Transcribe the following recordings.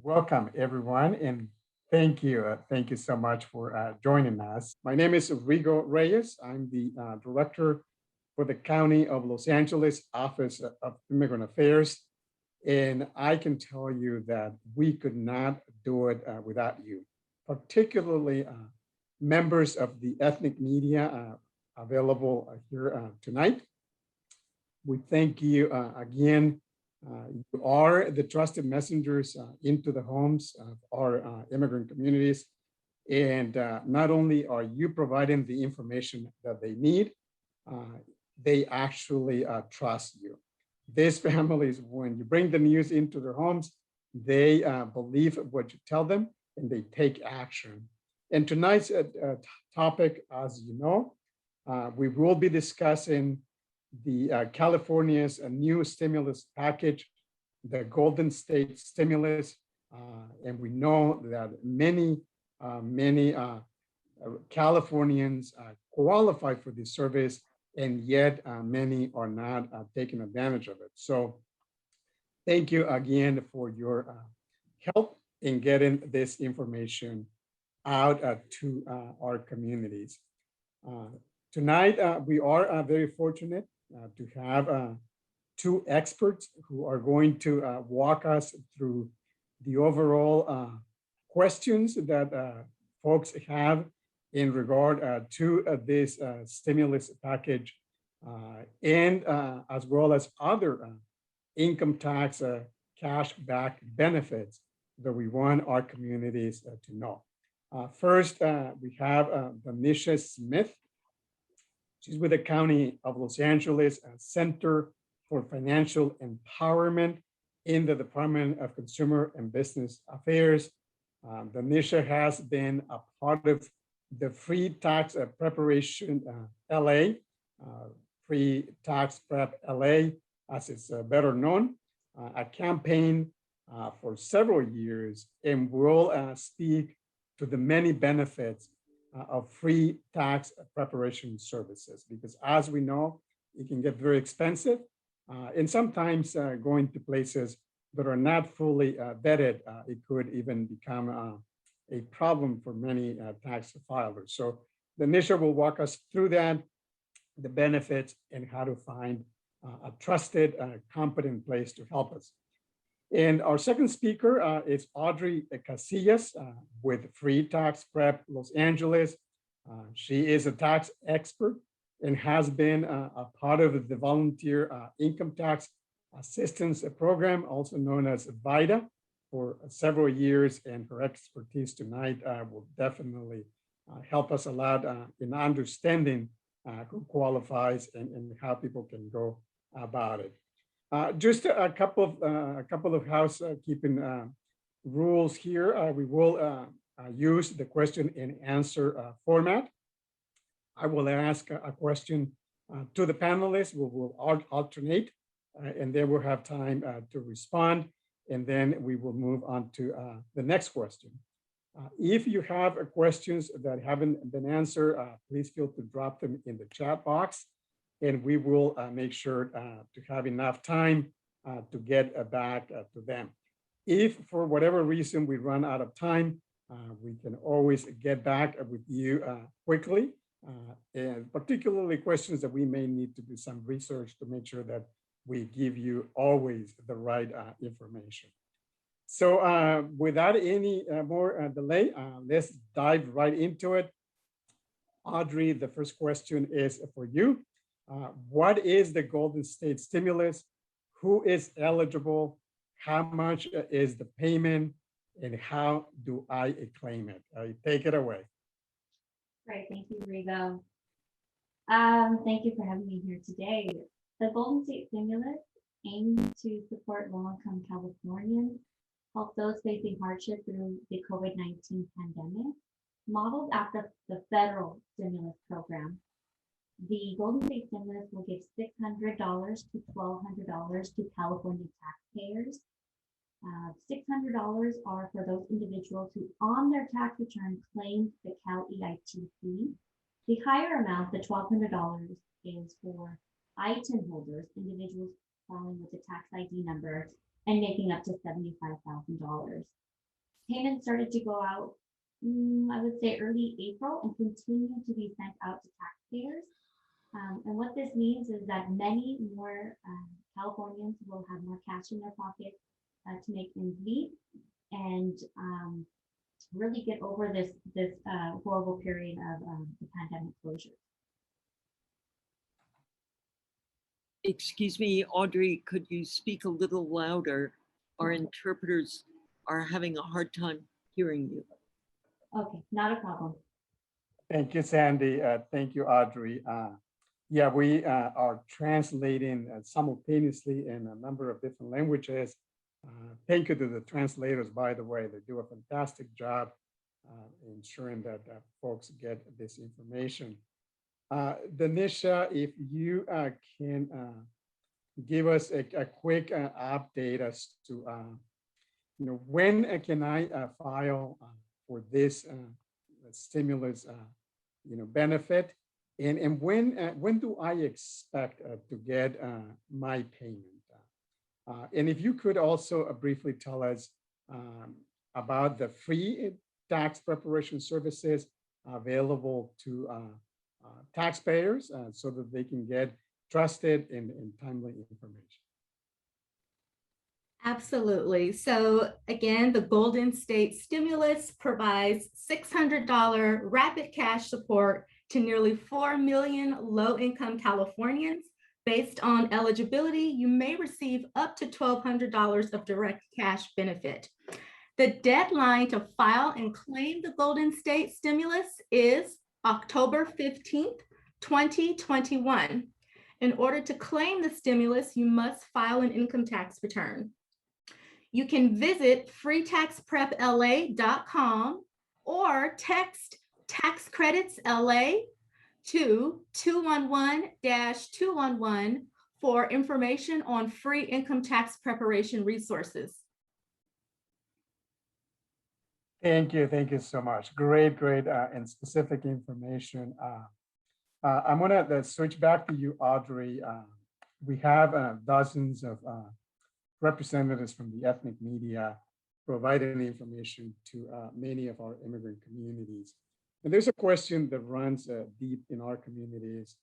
Welcome, everyone, and thank you. Thank you so much for joining us. My name is Rigo Reyes. I'm the director for the County of Los Angeles Office of Immigrant Affairs. And I can tell you that we could not do it without you, particularly members of the ethnic media available here tonight. We thank you again. You are the trusted messengers into the homes of our immigrant communities. And not only are you providing the information that they need, they actually trust you. These families, when you bring the news into their homes, they believe what you tell them and they take action. And tonight's topic, as you know, we will be discussing the California's new stimulus package, the Golden State stimulus, and we know that many Californians qualify for this service, and yet many are not taking advantage of it. So thank you again for your help in getting this information out to our communities. Tonight, we are very fortunate to have two experts who are going to walk us through the overall questions that folks have in regard to this stimulus package and as well as other income tax cash back benefits that we want our communities to know. First, we have Danisha Smith. She's with the County of Los Angeles Center for Financial Empowerment in the Department of Consumer and Business Affairs. Danisha has been a part of the Free Tax Preparation LA, Free Tax Prep LA, as it's better known, a campaign for several years, and will speak to the many benefits of free tax preparation services, because as we know, it can get very expensive and sometimes going to places that are not fully vetted, it could even become a problem for many tax filers. So Danisha will walk us through that, the benefits, and how to find a trusted, competent place to help us. And our second speaker is Audrey Casillas with Free Tax Prep Los Angeles. She is a tax expert and has been a part of the volunteer income tax assistance program, also known as VITA, for several years. And her expertise tonight will definitely help us a lot in understanding who qualifies and how people can go about it. Just a couple of housekeeping rules here. We will use the question and answer format. I will ask a question to the panelists. We will alternate, and then we'll have time to respond, and then we will move on to the next question. If you have questions that haven't been answered, please feel to drop them in the chat box, and we will make sure to have enough time to get back to them. If for whatever reason we run out of time, we can always get back with you quickly, and particularly questions that we may need to do some research to make sure that we give you always the right information. So without any more delay, let's dive right into it. Audrey, the first question is for you. What is the Golden State stimulus? Who is eligible? How much is the payment? And how do I claim it? Take it away. Great, thank you, Rigo. Thank you for having me here today. The Golden State stimulus aims to support low-income Californians, help those facing hardship through the COVID-19 pandemic, modeled after the federal stimulus program. The Golden State stimulus will give $600 to $1,200 to California taxpayers. $600 are for those individuals who on their tax return claimed the Cal EITC. The higher amount, the $1,200, is for ITIN holders, individuals filing with the tax ID number and making up to $75,000. Payments started to go out, I would say early April, and continue to be sent out to taxpayers. And what this means is that many more Californians will have more cash in their pocket to make ends meet and really get over this horrible period of the pandemic closure. Excuse me, Audrey, could you speak a little louder? Our interpreters are having a hard time hearing you. Okay, not a problem. Thank you, Sandy. Thank you, Audrey. Yeah, we are translating simultaneously in a number of different languages. Thank you to the translators, by the way. They do a fantastic job ensuring that folks get this information. Danisha, if you can give us a quick update as to when can I file for this stimulus benefit, and when do I expect to get my payment? And if you could also briefly tell us about the free tax preparation services available to taxpayers so that they can get trusted and timely information. Absolutely. So again, the Golden State Stimulus provides $600 rapid cash support to nearly 4 million low-income Californians. Based on eligibility, you may receive up to $1,200 of direct cash benefit. The deadline to file and claim the Golden State Stimulus is October 15th, 2021. In order to claim the stimulus, you must file an income tax return. You can visit freetaxprepla.com or text tax credits LA to 211-211 for information on free income tax preparation resources. Thank you so much. Great and specific information. I'm gonna switch back to you, Audrey. We have dozens of representatives from the ethnic media providing information to many of our immigrant communities. And there's a question that runs deep in our communities,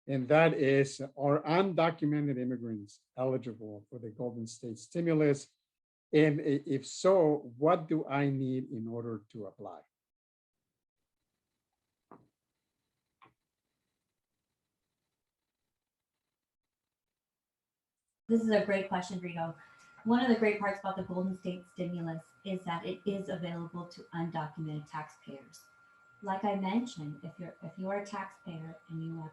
and that is, are undocumented immigrants eligible for the Golden State Stimulus? And if so, what do I need in order to apply? This is a great question, Rigo. One of the great parts about the Golden State Stimulus is that it is available to undocumented taxpayers. Like I mentioned, if you are a taxpayer and you have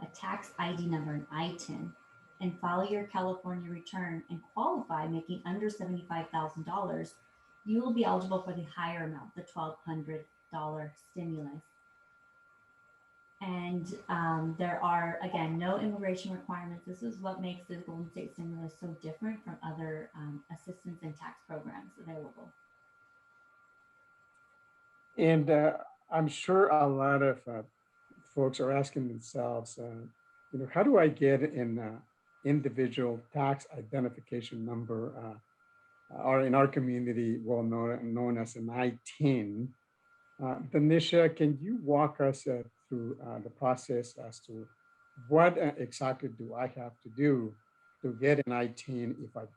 a tax ID number, an ITIN, and file your California return and qualify making under $75,000, you will be eligible for the higher amount, the $1,200 stimulus. And there are, again, no immigration requirements. This is what makes the Golden State Stimulus so different from other assistance and tax programs available. And I'm sure a lot of folks are asking themselves, how do I get an individual tax identification number, or in our community, well known as an ITIN? Danisha, can you walk us through the process as to what exactly do I have to do to get an ITIN if I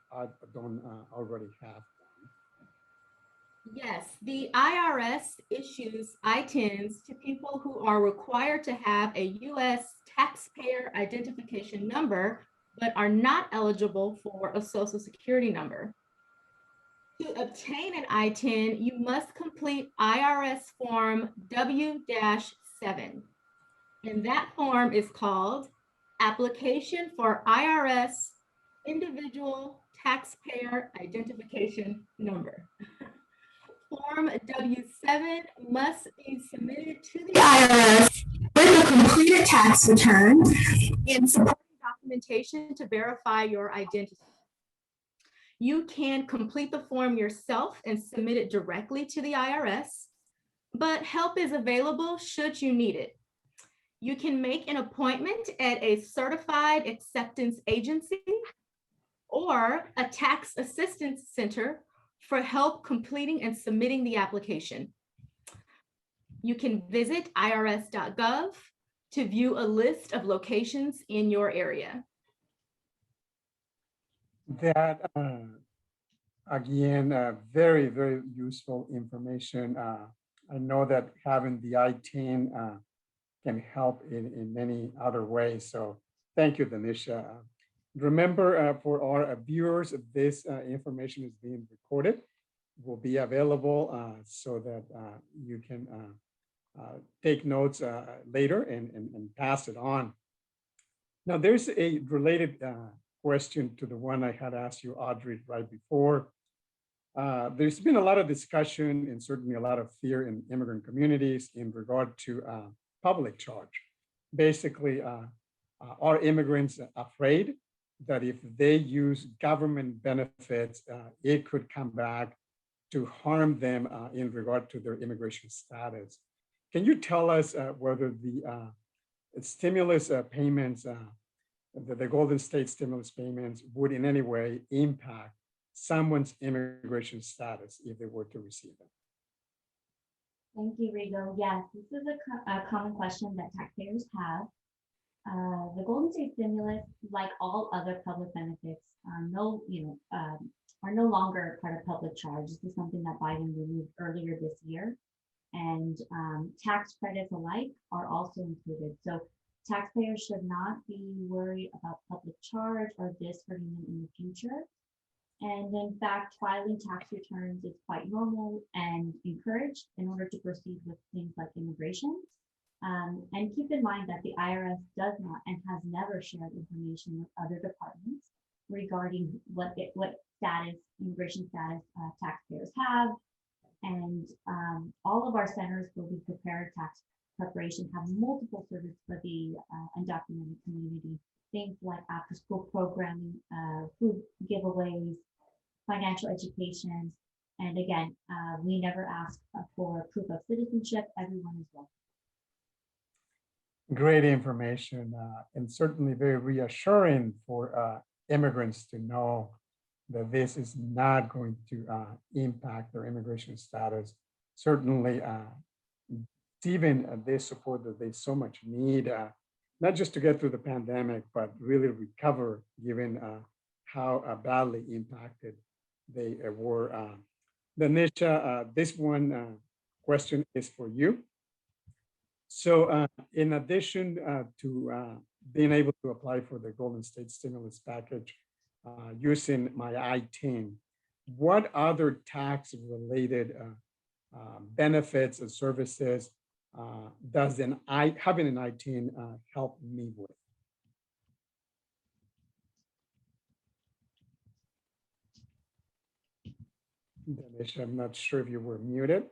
don't already have one? Yes, the IRS issues ITINs to people who are required to have a U.S. taxpayer identification number, but are not eligible for a Social Security number. To obtain an ITIN, you must complete IRS Form W-7. And that form is called Application for IRS Individual Taxpayer Identification Number. Form W-7 must be submitted to the IRS with a completed tax return and supporting documentation to verify your identity. You can complete the form yourself and submit it directly to the IRS, but help is available should you need it. You can make an appointment at a certified acceptance agency or a tax assistance center for help completing and submitting the application. You can visit irs.gov to view a list of locations in your area. That, again, very, very useful information. I know that having the I-10 can help in many other ways. So thank you, Danisha. Remember, for our viewers, this information is being recorded. It will be available so that you can take notes later and pass it on. Now, there's a related question to the one I had asked you, Audrey, right before. There's been a lot of discussion and certainly a lot of fear in immigrant communities in regard to public charge. Basically, are immigrants afraid that if they use government benefits, it could come back to harm them in regard to their immigration status? Can you tell us whether the stimulus payments, the Golden State stimulus payments would in any way impact someone's immigration status if they were to receive them? Thank you, Rigo. Yes, this is a common question that taxpayers have. The Golden State stimulus, like all other public benefits, are no longer part of public charge. This is something that Biden removed earlier this year, and tax credits alike are also included. So taxpayers should not be worried about public charge or this hurting them in the future. And in fact, filing tax returns is quite normal and encouraged in order to proceed with things like immigration. And keep in mind that the IRS does not and has never shared information with other departments regarding what status, immigration status taxpayers have. And all of our centers will be prepared tax preparation, have multiple services for the undocumented community, things like after school programming, food giveaways, financial education. And again, we never ask for proof of citizenship. Everyone is welcome. Great information and certainly very reassuring for immigrants to know that this is not going to impact their immigration status. Certainly, even this support that they so much need, not just to get through the pandemic, but really recover given how badly impacted they were. Danisha, this one question is for you. So in addition to being able to apply for the Golden State stimulus package using my I-10, what other tax-related benefits and services does having an I-10 help me with? Danisha, I'm not sure if you were muted.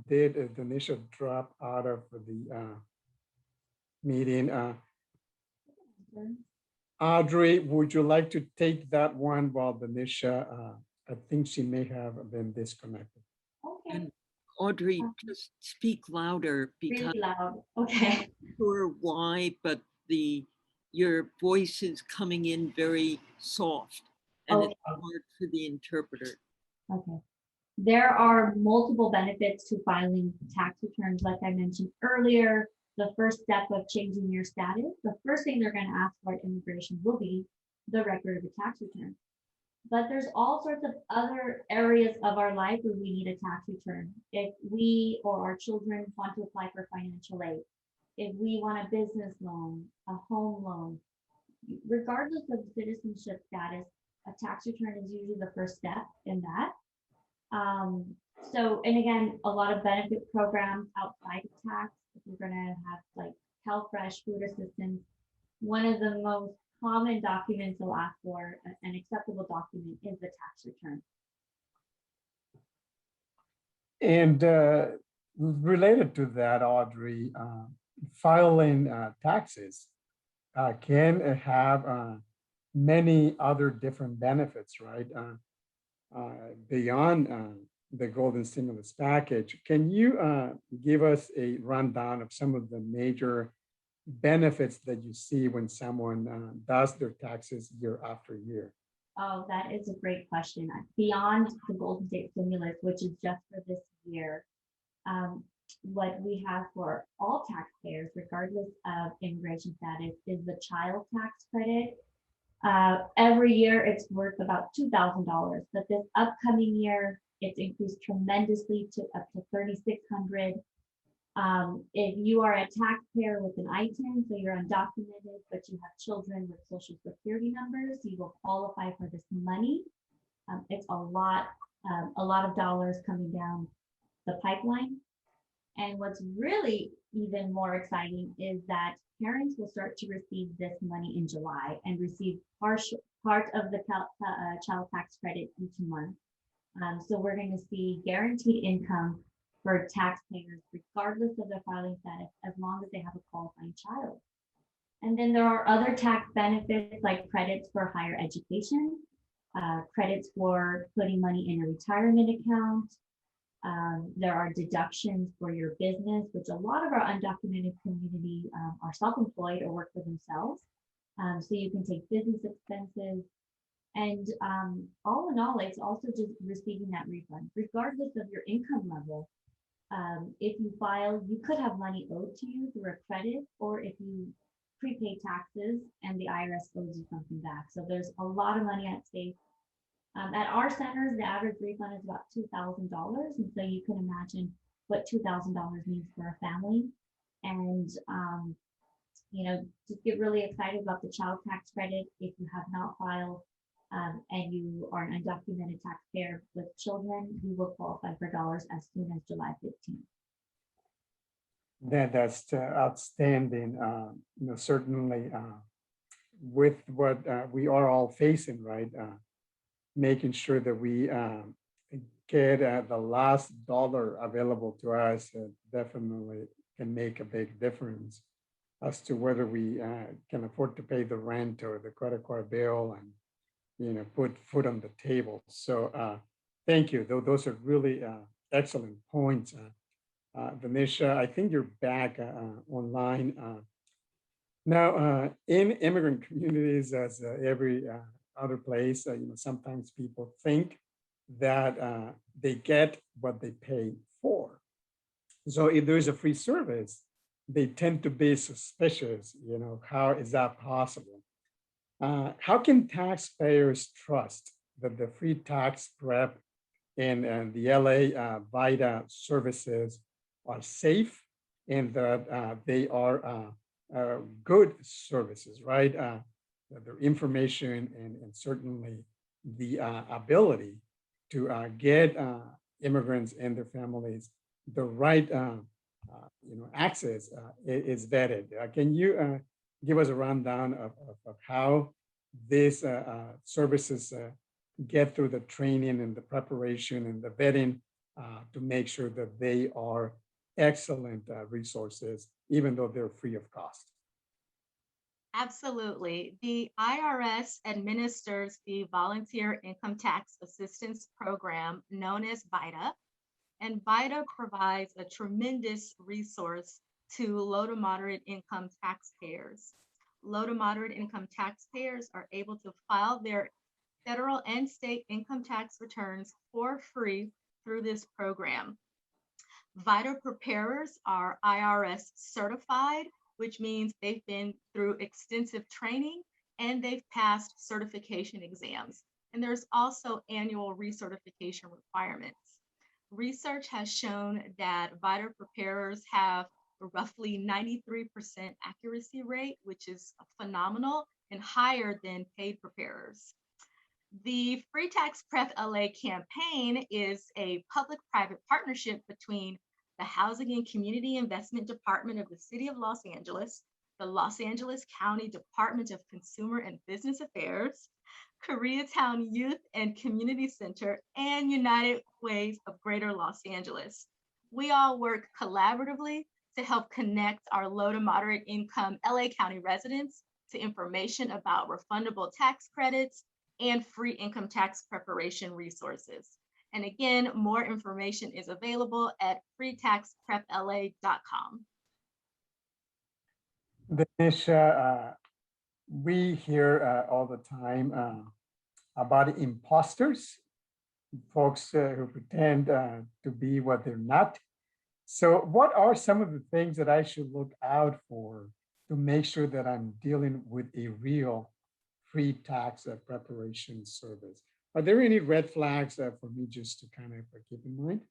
Did Danisha drop out of the meeting? Audrey, would you like to take that one while Danisha, I think she may have been disconnected. Okay. And Audrey, just speak louder because Really loud. Okay. I'm not sure why, but your voice is coming in very soft and it's hard for the interpreter. Okay. There are multiple benefits to filing tax returns. Like I mentioned earlier, the first step of changing your status, the first thing they're going to ask for at immigration will be the record of the tax return. But there's all sorts of other areas of our life where we need a tax return. If we or our children want to apply for financial aid, if we want a business loan, a home loan, regardless of citizenship status, a tax return is usually the first step in that. So, and again, a lot of benefit programs outside of tax, if you're going to have like HealthFresh, food assistance, one of the most common documents they'll ask for, an acceptable document, is the tax return. And related to that, Audrey, filing taxes can have many other different benefits, right? Beyond the Golden Stimulus Package. Can you give us a rundown of some of the major benefits that you see when someone does their taxes year after year? Oh, that is a great question. Beyond the Golden State Stimulus, which is just for this year, what we have for all taxpayers, regardless of immigration status, is the child tax credit. Every year it's worth about $2,000, but this upcoming year it's increased tremendously to up to $3,600. If you are a taxpayer with an ITIN, so you're undocumented, but you have children with social security numbers, you will qualify for this money. It's a lot of dollars coming down the pipeline. And what's really even more exciting is that parents will start to receive this money in July and receive part of the child tax credit each month. So we're going to see guaranteed income for taxpayers, regardless of their filing status, as long as they have a qualifying child. And then there are other tax benefits like credits for higher education, credits for putting money in a retirement account. There are deductions for your business, which a lot of our undocumented community are self-employed or work for themselves. So you can take business expenses. And all in all, it's also just receiving that refund, regardless of your income level. If you file, you could have money owed to you through a credit, or if you prepay taxes and the IRS owes you something back. So there's a lot of money at stake. At our centers, the average refund is about $2,000. And so you can imagine what $2,000 means for a family. And, just get really excited about the child tax credit. If you have not filed and you are an undocumented taxpayer with children, you will qualify for dollars as soon as July 15th. That's outstanding. Certainly with what we are all facing, right? Making sure that we get the last dollar available to us definitely can make a big difference as to whether we can afford to pay the rent or the credit card bill and put food on the table. So thank you. Those are really excellent points. Venetia, I think you're back online. Now, in immigrant communities, as every other place, sometimes people think that they get what they pay for. So if there's a free service, they tend to be suspicious. How is that possible? How can taxpayers trust that the free tax prep and the LA VITA services are safe and that they are good services, right? Their information and certainly the ability to get immigrants and their families the right access is vetted. Can you give us a rundown of how these services get through the training and the preparation and the vetting to make sure that they are excellent resources, even though they're free of cost? Absolutely. The IRS administers the Volunteer Income Tax Assistance Program known as VITA, and VITA provides a tremendous resource to low to moderate income taxpayers. Low to moderate income taxpayers are able to file their federal and state income tax returns for free through this program. VITA preparers are IRS certified, which means they've been through extensive training and they've passed certification exams. And there's also annual recertification requirements. Research has shown that VITA preparers have a roughly 93% accuracy rate, which is phenomenal and higher than paid preparers. The Free Tax Prep LA campaign is a public-private partnership between the Housing and Community Investment Department of the City of Los Angeles, the Los Angeles County Department of Consumer and Business Affairs, Koreatown Youth and Community Center, and United Ways of Greater Los Angeles. We all work collaboratively to help connect our low to moderate income LA County residents to information about refundable tax credits and free income tax preparation resources. And again, more information is available at freetaxprepla.com. Danisha, we hear all the time about imposters, folks who pretend to be what they're not. So what are some of the things that I should look out for to make sure that I'm dealing with a real free tax preparation service? Are there any red flags for me just to kind of keep in mind?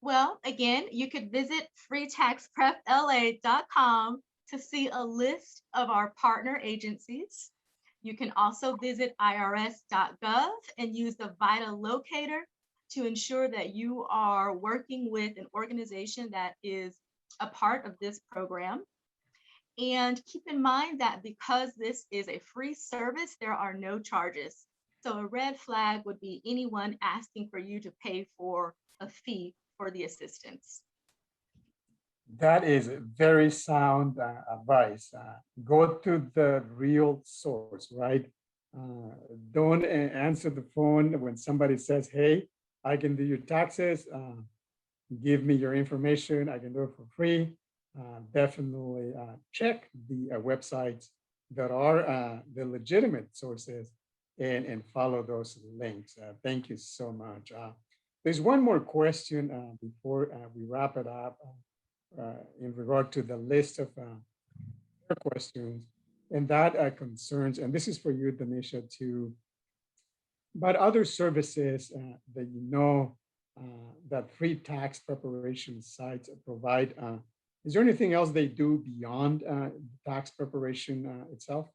Well, again, you could visit freetaxprepla.com to see a list of our partner agencies. You can also visit irs.gov and use the VITA locator to ensure that you are working with an organization that is a part of this program. And keep in mind that because this is a free service, there are no charges. So a red flag would be anyone asking for you to pay for a fee for the assistance. That is very sound advice. Go to the real source, right? Don't answer the phone when somebody says, hey, I can do your taxes. Give me your information. I can do it for free. Definitely check the websites that are the legitimate sources and follow those links. Thank you so much. There's one more question before we wrap it up in regard to the list of questions, and that concerns, and this is for you, Danisha, too, but other services that you know that free tax preparation sites provide. Is there anything else they do beyond tax preparation itself?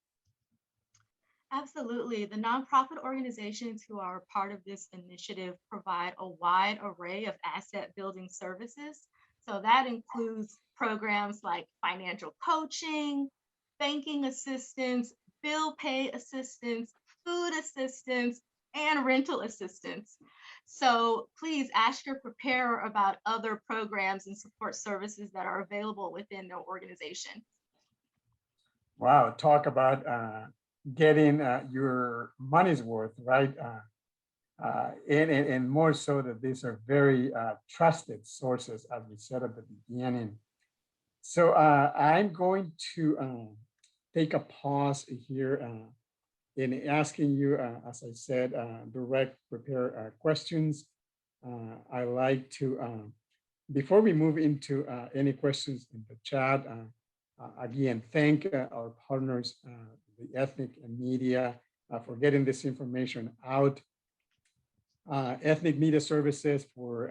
Absolutely. The nonprofit organizations who are part of this initiative provide a wide array of asset building services. So that includes programs like financial coaching, banking assistance, bill pay assistance, food assistance, and rental assistance. So please ask your preparer about other programs and support services that are available within their organization. Wow, talk about getting your money's worth, right? And more so that these are very trusted sources, as we said at the beginning. So I'm going to take a pause here in asking you, as I said, direct prepare questions. I like to, before we move into any questions in the chat, again, thank our partners, the ethnic media, for getting this information out. Ethnic Media Services for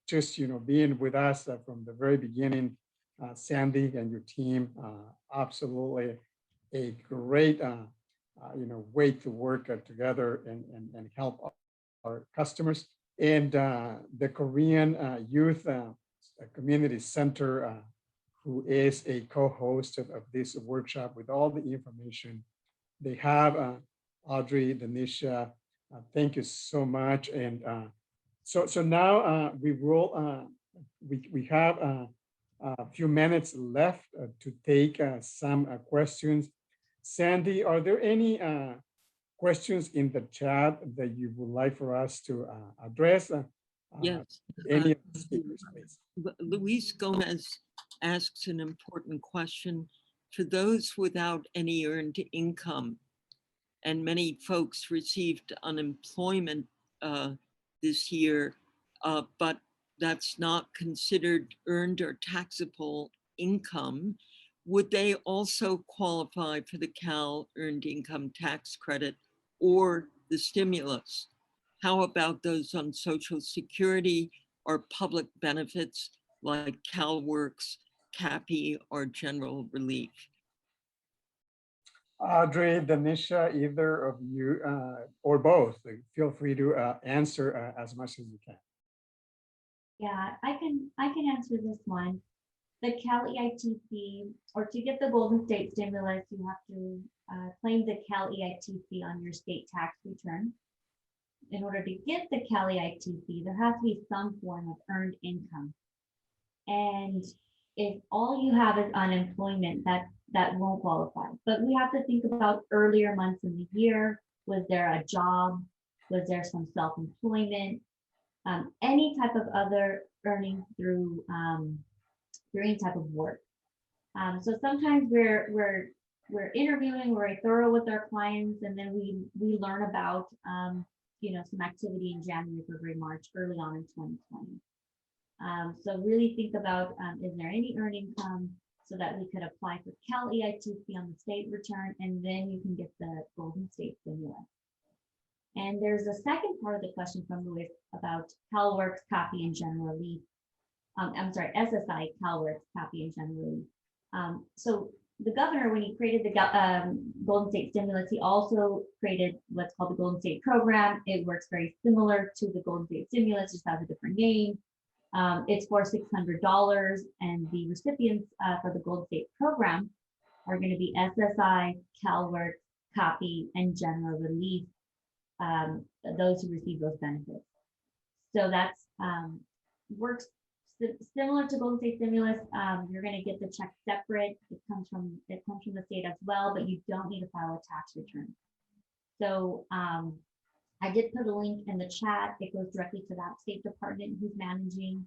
just being with us from the very beginning. Sandy and your team, absolutely a great way to work together and help our customers. And the Korean Youth Community Center, who is a co-host of this workshop with all the information they have. Audrey, Danisha, thank you so much. And so now we will we have a few minutes left to take some questions. Sandy, are there any questions in the chat that you would like for us to address? Yes. Any of the speakers, please. Luis Gomez asks an important question. For those without any earned income, and many folks received unemployment this year, but that's not considered earned or taxable income, would they also qualify for the Cal Earned Income Tax Credit or the stimulus? How about those on Social Security or public benefits like CalWORKS, CAPI, or General Relief? Audrey, Danisha, either of you or both, feel free to answer as much as you can. Yeah, I can answer this one. The Cal EITC, or to get the Golden State stimulus, you have to claim the Cal EITC on your state tax return. In order to get the Cal EITC, there has to be some form of earned income. And if all you have is unemployment, that won't qualify. But we have to think about earlier months in the year. Was there a job? Was there some self-employment? Any type of other earning through any type of work. So sometimes we're interviewing, we're thorough with our clients, and then we learn about some activity in January, February, March, early on in 2020. So really think about, is there any earned income, so that we could apply for Cal EITC on the state return, and then you can get the Golden State Stimulus. And there's a second part of the question from Louis about CalWorks, copy, and general relief. I'm sorry, SSI, CalWorks, copy, and general relief. So the governor, when he created the Golden State Stimulus, he also created what's called the Golden State Program. It works very similar to the Golden State Stimulus, just has a different name. It's for $600, and the recipients for the Golden State Program are going to be SSI, CalWorks, copy, and general relief, those who receive those benefits. So that's works similar to Golden State Stimulus. You're going to get the check separate. It comes from the state as well, but you don't need to file a tax return. So I did put a link in the chat. It goes directly to that State Department who's managing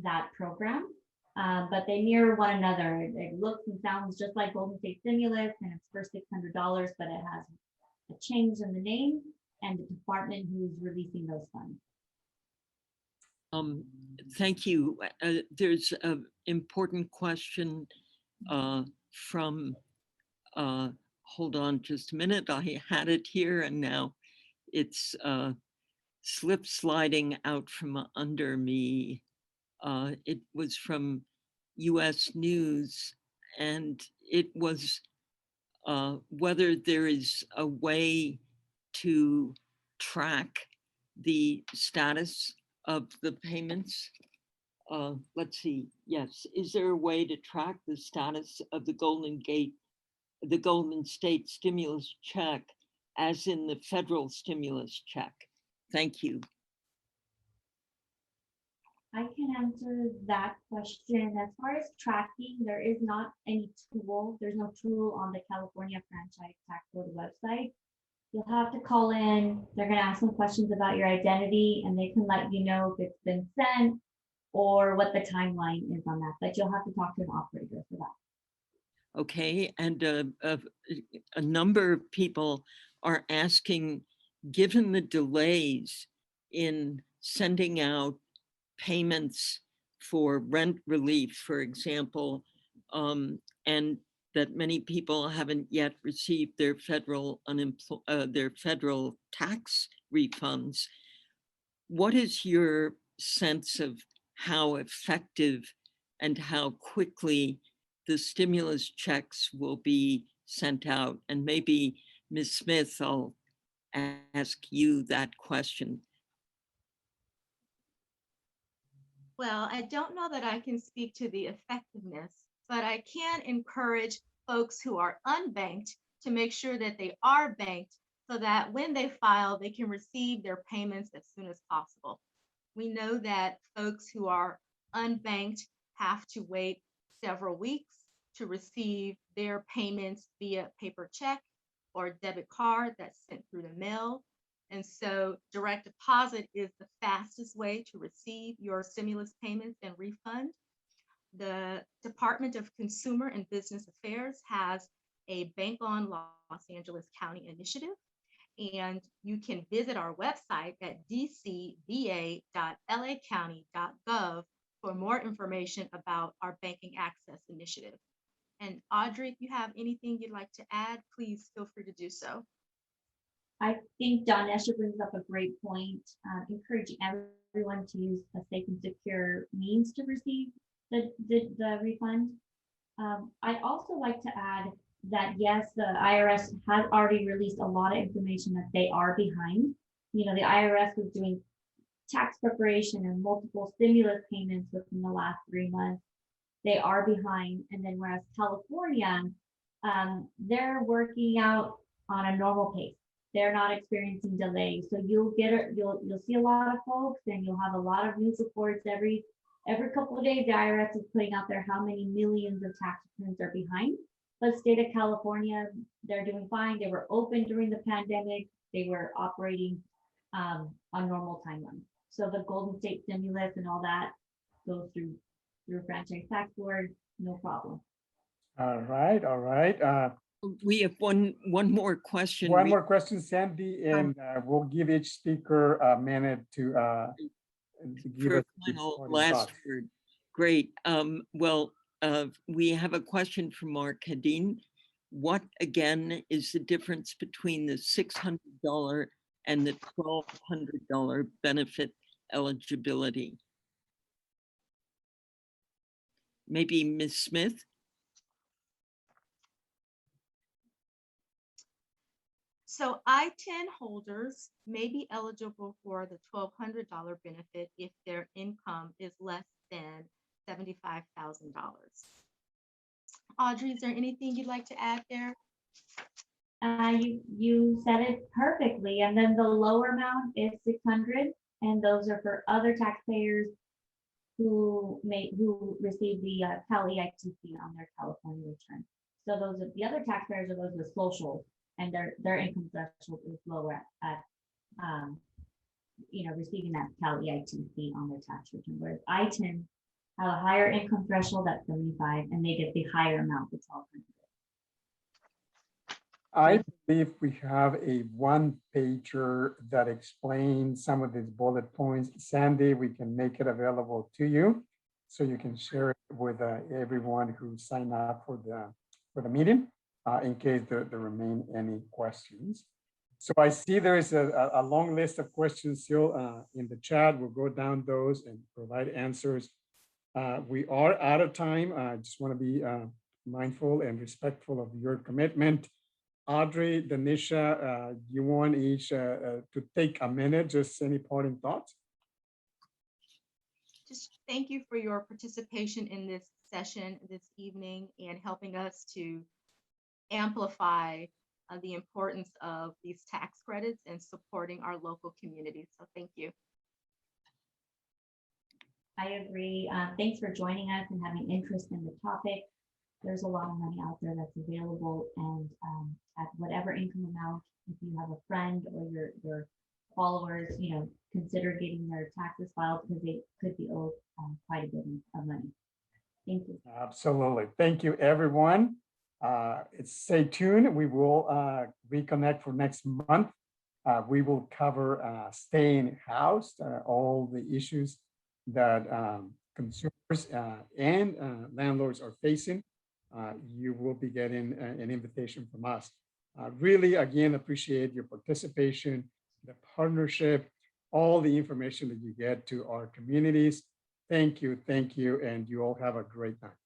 that program, but they mirror one another. It looks and sounds just like Golden State Stimulus, and it's for $600, but it has a change in the name and the department who's releasing those funds. Thank you. There's an important question from, hold on just a minute, I had it here and now it's slip sliding out from under me. It was from US News, and it was whether there is a way to track the status of the payments. Let's see, yes. Is there a way to track the status of the Golden State stimulus check as in the federal stimulus check? Thank you. I can answer that question. As far as tracking, there is not any tool. There's no tool on the California Franchise Tax Board website. You'll have to call in. They're going to ask some questions about your identity, and they can let you know if it's been sent or what the timeline is on that. But you'll have to talk to an operator for that. Okay, and a number of people are asking, given the delays in sending out payments for rent relief, for example, and that many people haven't yet received their federal tax refunds. What is your sense of how effective and how quickly the stimulus checks will be sent out? And maybe Ms. Smith, I'll ask you that question. Well, I don't know that I can speak to the effectiveness, but I can encourage folks who are unbanked to make sure that they are banked so that when they file, they can receive their payments as soon as possible. We know that folks who are unbanked have to wait several weeks to receive their payments via paper check or debit card that's sent through the mail. And so direct deposit is the fastest way to receive your stimulus payments and refund. The Department of Consumer and Business Affairs has a Bank on Los Angeles County initiative, and you can visit our website at dcba.lacounty.gov for more information about our banking access initiative. And Audrey, if you have anything you'd like to add, please feel free to do so. I think Don Escher brings up a great point, encouraging everyone to use a safe and secure means to receive the refund. I'd also like to add that, yes, the IRS has already released a lot of information that they are behind. You know, the IRS was doing tax preparation and multiple stimulus payments within the last 3 months. They are behind. And then whereas California, they're working out on a normal pace. They're not experiencing delays. So you'll see a lot of folks, and you'll have a lot of news reports every couple of days. The IRS is putting out there how many millions of tax returns are behind. But state of California, they're doing fine. They were open during the pandemic. They were operating on normal timelines. So the Golden State Stimulus and all that goes through through franchise tax board, no problem. All right, all right. We have one more question. One more question, Sandy, and we'll give each speaker a minute to give For us a the final parting last thoughts. word. Great. We have a question from Mark Hadin. What again is the difference between the $600 and the $1,200 benefit eligibility? Maybe Ms. Smith? So I-10 holders may be eligible for the $1,200 benefit if their income is less than $75,000. Audrey, is there anything you'd like to add there? You said it perfectly. And then the lower amount is 600, and those are for other taxpayers who receive the Cal EITC on their California return. So those are the other taxpayers are those with social, and their income threshold is lower at receiving that Cal EITC on their tax return. Whereas I-10 have a higher income threshold at 75, and they get the higher amount, the 1,200. I believe we have a one-pager that explains some of these bullet points. Sandy, we can make it available to you so you can share it with everyone who signed up for the meeting in case there remain any questions. So I see there is a long list of questions still in the chat. We'll go down those and provide answers. We are out of time. I just want to be mindful and respectful of your commitment. Audrey, Danisha, you want each to take a minute, just any parting thoughts? Just thank you for your participation in this session this evening and helping us to amplify the importance of these tax credits and supporting our local communities. So thank you. I agree. Thanks for joining us and having interest in the topic. There's a lot of money out there that's available, and at whatever income amount, if you have a friend or your followers, consider getting their taxes filed because they could be owed quite a bit of money. Thank you. Absolutely. Thank you, everyone. Stay tuned. We will reconnect for next month. We will cover staying housed, all the issues that consumers and landlords are facing. You will be getting an invitation from us. Really, again, appreciate your participation, the partnership, all the information that you get to our communities. Thank you, and you all have a great night.